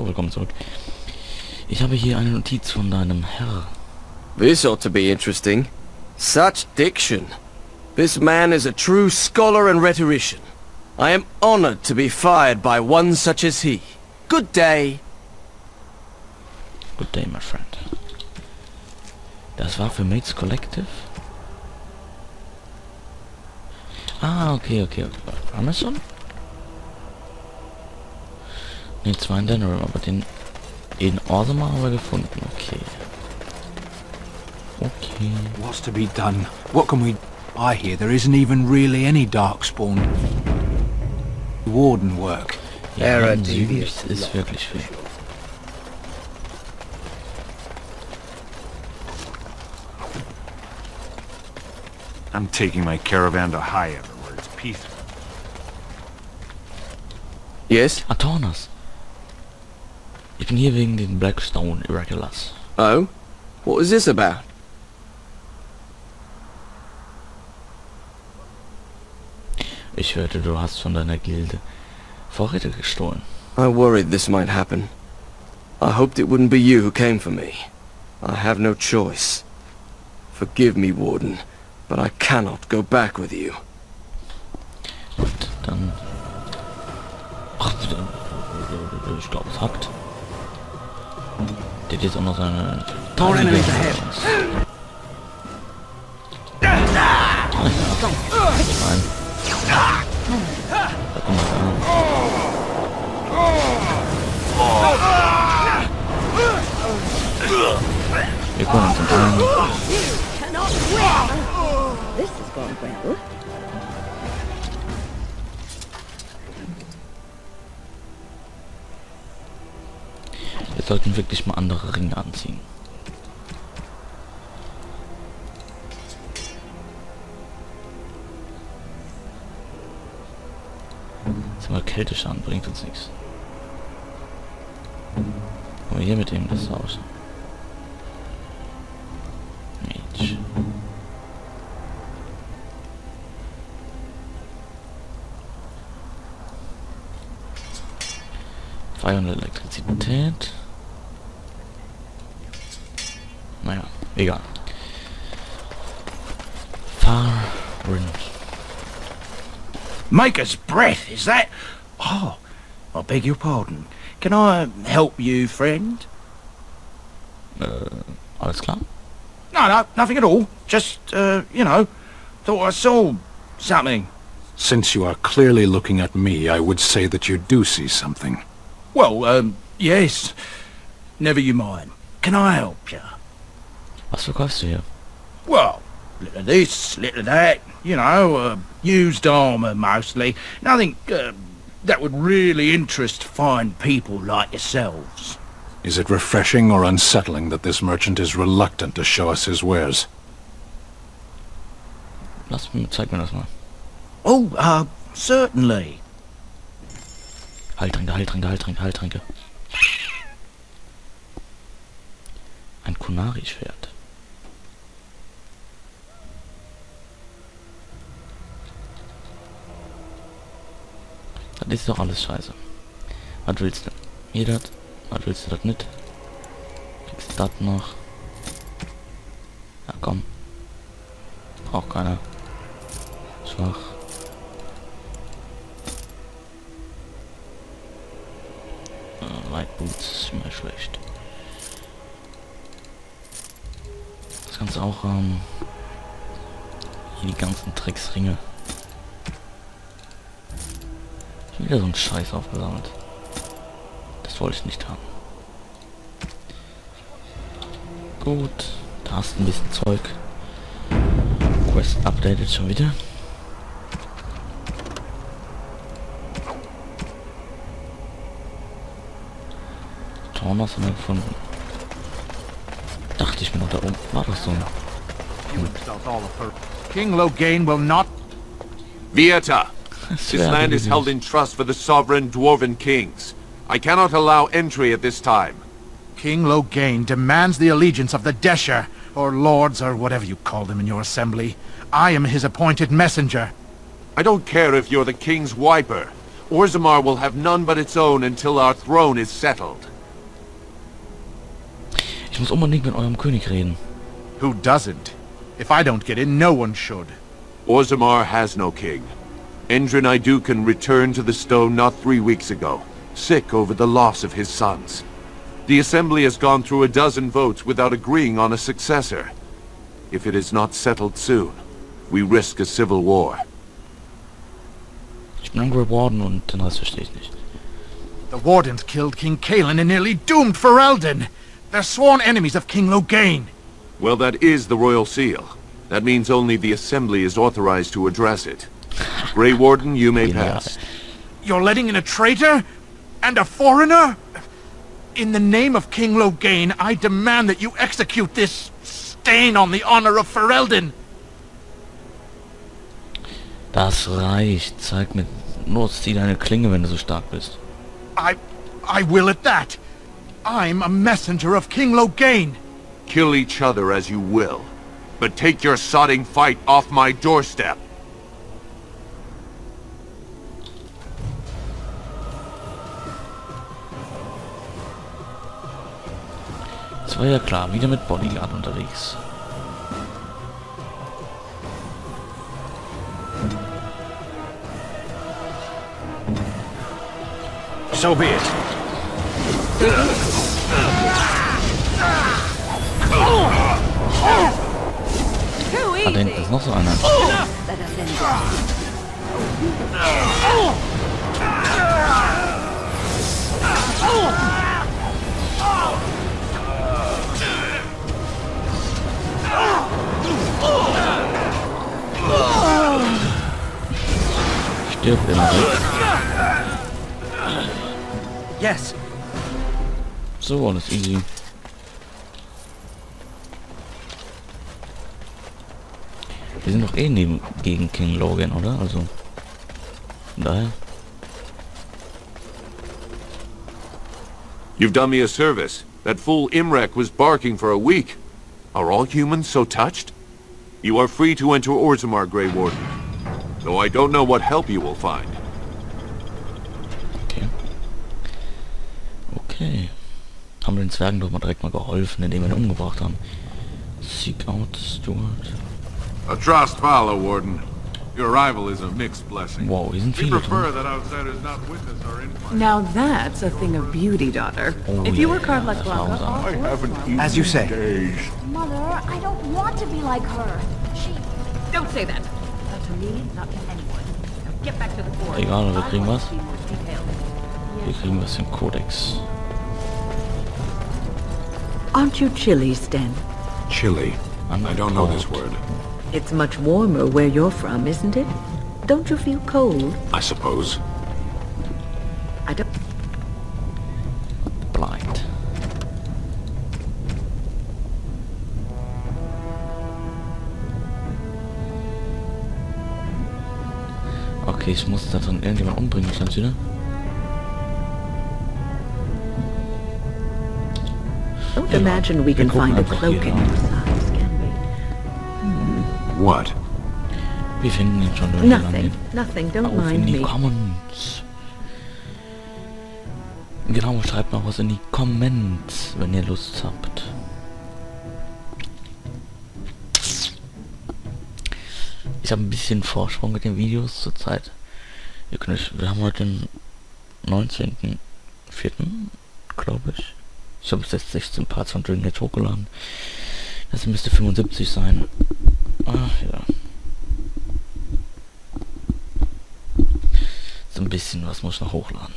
willkommen zurück. Ich habe hier eine Notiz von deinem Herr. This ought to be interesting. Such diction. This man is a true scholar and rhetorician. I am honored to be fired by one such as he. Good day. Good day, my friend. Das war für Mates Collective? Ah, okay. Haben wir schon? Ne, 2 in Denham, aber den in Awesome haben wir gefunden. Okay. What's to be done? What can we... I hear there isn't even really any Darkspawn Warden work. Ja, ist wirklich viel. I'm taking my caravan to Highever, where it's peaceful. Yes? Atornas. Ich bin hier wegen den Blackstone Irregulars. Oh? What was this about? Ich hörte, du hast von deiner Gilde Vorräte gestohlen. I worried this might happen. I hoped it wouldn't be you who came for me. I have no choice. Forgive me, Warden, but I cannot go back with you. Gut, dann... Ach, ich glaube, es hackt. Der hat jetzt auch noch seine... More enemies ahead. Nein. Da kommt er an. Wir können uns an. This has gone well. Wir sollten wirklich mal andere Ringe anziehen. Jetzt mal Kälteschaden bringt uns nichts. Aber hier mit dem das aus. Mage. Feuer und Elektrizität. Naja, egal. Fahren. Maker's breath, is that? Oh, I beg your pardon. Can I help you, friend? Alles klar? No, nothing at all. Just, you know, thought I saw something. Since you are clearly looking at me, I would say that you do see something. Well, yes. Never you mind. Can I help you? Was verkaufst du hier? Well, little of this, little of that. You know, used armour mostly. Nothing, that would really interest fine people like yourselves. Is it refreshing or unsettling that this merchant is reluctant to show us his wares? Zeig mir das mal. Oh, certainly. Heiltränke. Ein Kunari-Schwert. Das ist doch alles scheiße. Was willst du? Hier das? Was willst du das nicht? Kriegst du das noch? Ja komm. Braucht keiner. Schwach. Light Boots ist immer schlecht. Das Ganze auch, hier die ganzen Drecksringe. Wieder so ein Scheiß aufgesammelt. Das wollte ich nicht haben. Gut, da hast du ein bisschen Zeug. Quest updated schon wieder. Tornos haben wir gefunden. Dachte ich mir noch, da oben war doch so. King Loghain will not... Vieta! This land is held in trust for the sovereign dwarven kings. I cannot allow entry at this time. King Loghain demands the allegiance of the Desher, or lords, or whatever you call them in your assembly. I am his appointed messenger. I don't care if you're the king's wiper. Orzammar will have none but its own until our throne is settled. Ich muss unbedingt mit eurem König reden. Who doesn't? If I don't get in, no one should. Orzammar has no king. Endrin Iduken returned to the stone not 3 weeks ago, sick over the loss of his sons. The Assembly has gone through a dozen votes without agreeing on a successor. If it is not settled soon, we risk a civil war. Ich bin ein Grey Warden und den Rest verstehe ich nicht. The Wardens killed King Cailan and nearly doomed Ferelden. They're sworn enemies of King Loghain. Well, that is the royal seal. That means only the Assembly is authorized to address it. Grey Warden, you may pass. You're letting in a traitor? And a foreigner? In the name of King Loghain, I demand that you execute this stain on the honor of Ferelden. Das reicht. Zeig mir. Los, zieh deine Klinge, wenn du so stark bist. I will at that. I'm a messenger of King Loghain. Kill each other as you will, but take your sodding fight off my doorstep. Das war ja klar, wieder mit Bodyguard unterwegs. So be it. Ah, da hinten ist noch so einer. Stirbt immer weg. Yes. So, alles easy. Wir sind doch eh gegen King Loghain, oder? Also, von daher. You've done me a service. That fool Imrek was barking for a week. Are all humans so touched? You are free to enter Orzammar, Grey Warden. Though I don't know what help you will find. Okay. Okay. Haben wir den Zwergen doch mal direkt mal geholfen, indem wir ihn umgebracht haben. Seek out Stuart. A trust follow, Warden. Your arrival is a mixed blessing. Wow, hier sind We viele prefer drin. that outsiders not witness our infight. Now that's a thing of beauty, daughter. Oh, If you yeah, were carved like das Blanca, war all haven't eaten As you say. days. Mother, I don't want to be like her. She... don't say that. Not to me, not to anyone. Now get back to the board. Egal, wir kriegen was. I want to be more detailed. Wir kriegen was im Kodex. Aren't you chilly, Sten? Chilly. I don't know this word. It's much warmer where you're from, isn't it? Don't you feel cold? I suppose. I don't... Blind. Okay, ich muss da drin irgendjemand umbringen, ganz wieder. Don't imagine we can gucken find a einfach cloak hier in nach. your size, can we? What? Wir finden ihn schon irgendwie Nothing. Nothing. Don't Auf in mind die me. Comments. Genau, schreibt mal was in die Comments, wenn ihr Lust habt. Ich habe ein bisschen Vorsprung mit den Videos zurzeit. Wir haben heute den 19.04. glaube ich. Ich habe bis jetzt 16 Parts von Dragon Age hochgeladen. Das müsste 75 sein. Ach ja. So ein bisschen was muss ich noch hochladen.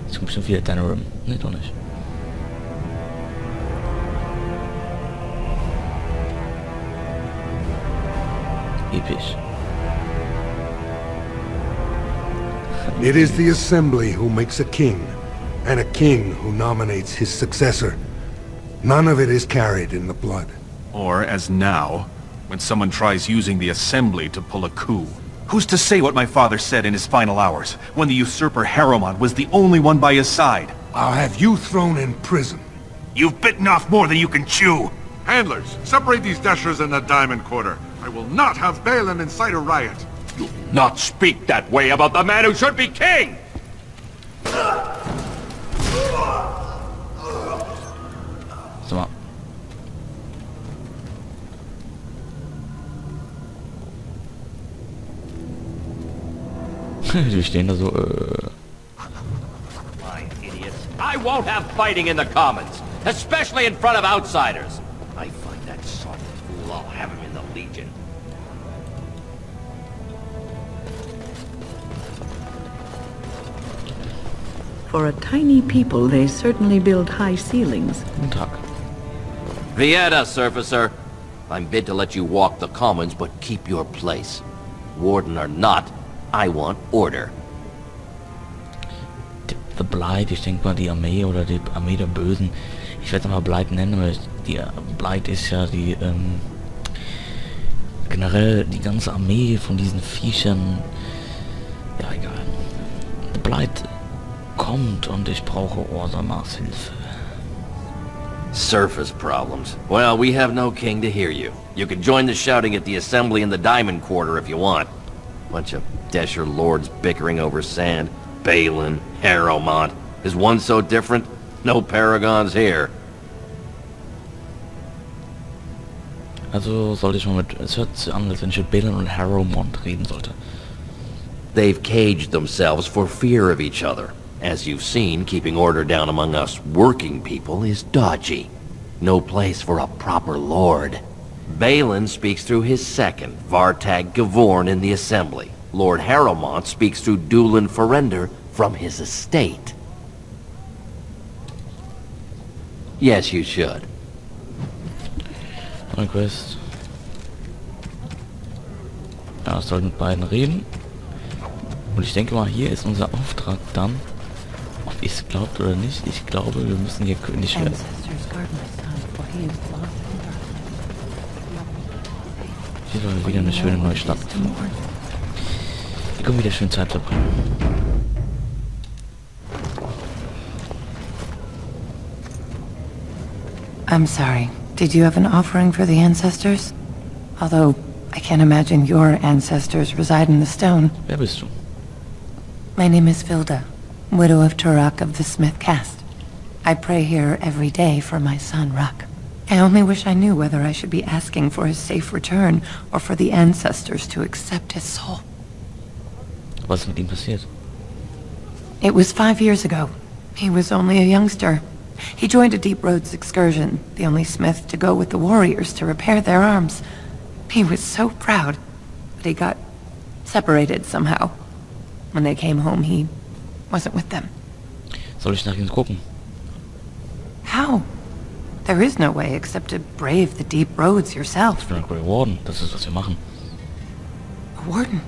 Jetzt kommt schon wieder Danarim. Ne, doch nicht. Episch. It is the Assembly who makes a king, and a king who nominates his successor. None of it is carried in the blood. Or, as now, when someone tries using the Assembly to pull a coup. Who's to say what my father said in his final hours, when the usurper Harrowmont was the only one by his side? I'll have you thrown in prison. You've bitten off more than you can chew! Handlers, separate these dashers in the diamond quarter. I will not have Balin incite a riot. Not speak that way about the man who should be king! Die stehen da so, Fine, idiots. I won't have fighting in the Commons, especially in front of outsiders. I find that soft fool, I'll have him in the Legion. For a tiny people, they certainly build high ceilings. guten Tag. Vieta, surfacer. I'm bid to let you walk the Commons, but keep your place. Warden or not, I want order. The Blight, ich denke mal die Armee oder die Armee der Bösen. Ich werde es mal Blight nennen, weil die Blight ist ja die, generell die ganze Armee von diesen Viechern. Ja, egal. The Blight kommt und ich brauche Orsamas Hilfe. Surface problems. Well, we have no king to hear you. You can join the shouting at the assembly in the Diamond Quarter if you want. Bunch of Desher lords bickering over sand. Balin, Harrowmont. Is one so different? No paragons here. Also sollte ich mal mit... Es hört sich an, als wenn ich mit Balin und Harrowmont reden sollte. They've caged themselves for fear of each other. As you've seen, keeping order down among us working people is dodgy. No place for a proper lord. Balin speaks through his second, Vartag Gavorn, in the Assembly. Lord Harrowmont speaks through Dulin Ferender from his estate. Yes, you should. Neue Quest. Ja, ich sollte mit beiden reden. Und ich denke mal, hier ist unser Auftrag dann. Ob ihr es glaubt oder nicht, ich glaube, wir müssen hier König werden. Hier soll wieder eine schöne neue Stadt. Hier können wir wieder schön Zeit verbringen. I'm sorry. Did you have an offering for the ancestors? Although, I can't imagine your ancestors reside in the stone. Wer bist du? My name is Vilda, widow of Turok of the Smith caste. I pray here every day for my son, Ruck. I only wish I knew whether I should be asking for his safe return or for the ancestors to accept his soul. Was ist mit ihm passiert? It was 5 years ago. He was only a youngster. He joined a Deep Roads excursion, the only smith to go with the warriors to repair their arms. He was so proud, but he got separated somehow. When they came home, he wasn't with them. Soll ich nach ihm gucken? How? There is no way except to brave the Deep Roads yourself. Ich bin ein Grey Warden, das ist, was wir machen. A warden?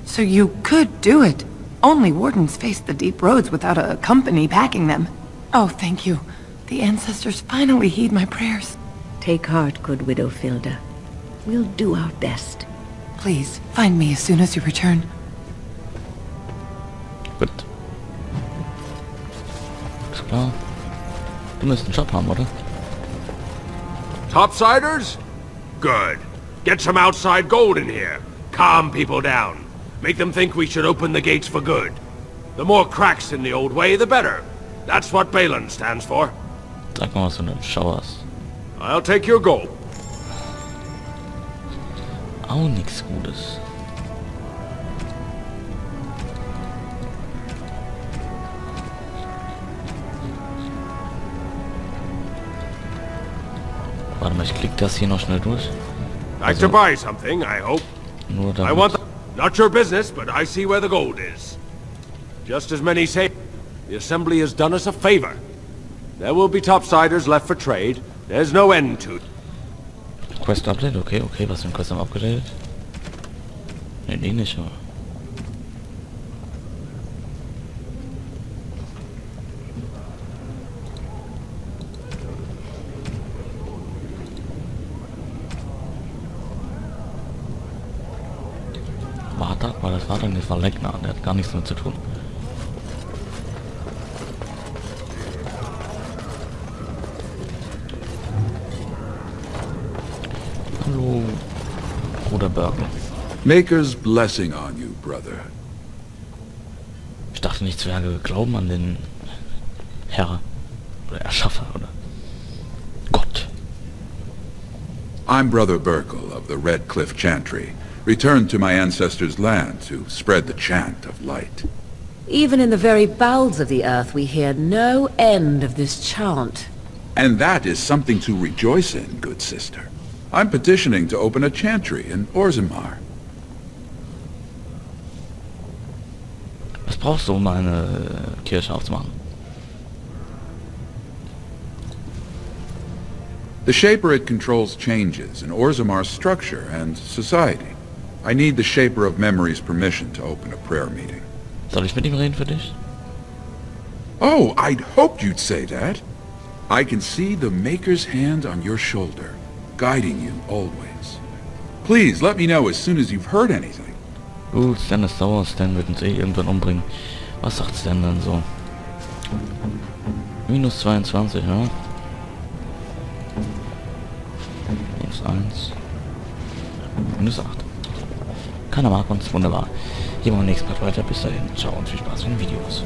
So you could do it. Only wardens face the Deep Roads without a company backing them. Oh, thank you. The ancestors finally heed my prayers. Take heart, good widow Filda. We'll do our best. Please, find me as soon as you return. Gut. Ist klar. Du musst einen Job haben, oder? Topsiders? Good. Get some outside gold in here. Calm people down. Make them think we should open the gates for good. The more cracks in the old way, the better. That's what Balin stands for. Sag mal, was du denn schauerst. I'll take your gold. Auch nichts Gutes. Warte mal, ich klick das hier noch schnell durch. Like to buy something, I hope. Nur I want the... Not your business, but I see where the gold is. Just as many say, the Assembly has done us a favor. There will be topsiders left for trade. There's no end to it. Quest Update? Okay, okay, was für ein Quest haben wir abgedatet? Ne, die nicht, aber... Das war dann, das war Legner, der hat gar nichts damit zu tun. Hallo, Bruder Burke. Maker's blessing on you, brother. Ich dachte nicht, Zwerge glauben an den Herr oder Erschaffer oder Gott. I'm Brother Burkle of the Red Cliff Chantry. Returned to my ancestors' land to spread the chant of light. Even in the very bowels of the earth, we hear no end of this chant. And that is something to rejoice in, good sister. I'm petitioning to open a chantry in Orzammar. Was brauchst du, um eine Kirche aufzumachen? The Shaper it controls changes in Orzammar's structure and society. I need the Shaper of Memory's permission to open a prayer meeting. Soll ich mit ihm reden für dich? Oh, I'd hoped you'd say that. I can see the Maker's hand on your shoulder, guiding you always. Please, let me know as soon as you've heard anything. Gut, Stan ist sauer, Stan wird uns eh irgendwann umbringen. Was sagt Stan dann so? Minus 22, ja? Minus 1. Minus 8. Keiner mag uns, wunderbar. Hier machen wir nächsten Part weiter. Bis dahin, ciao und viel Spaß mit den Videos.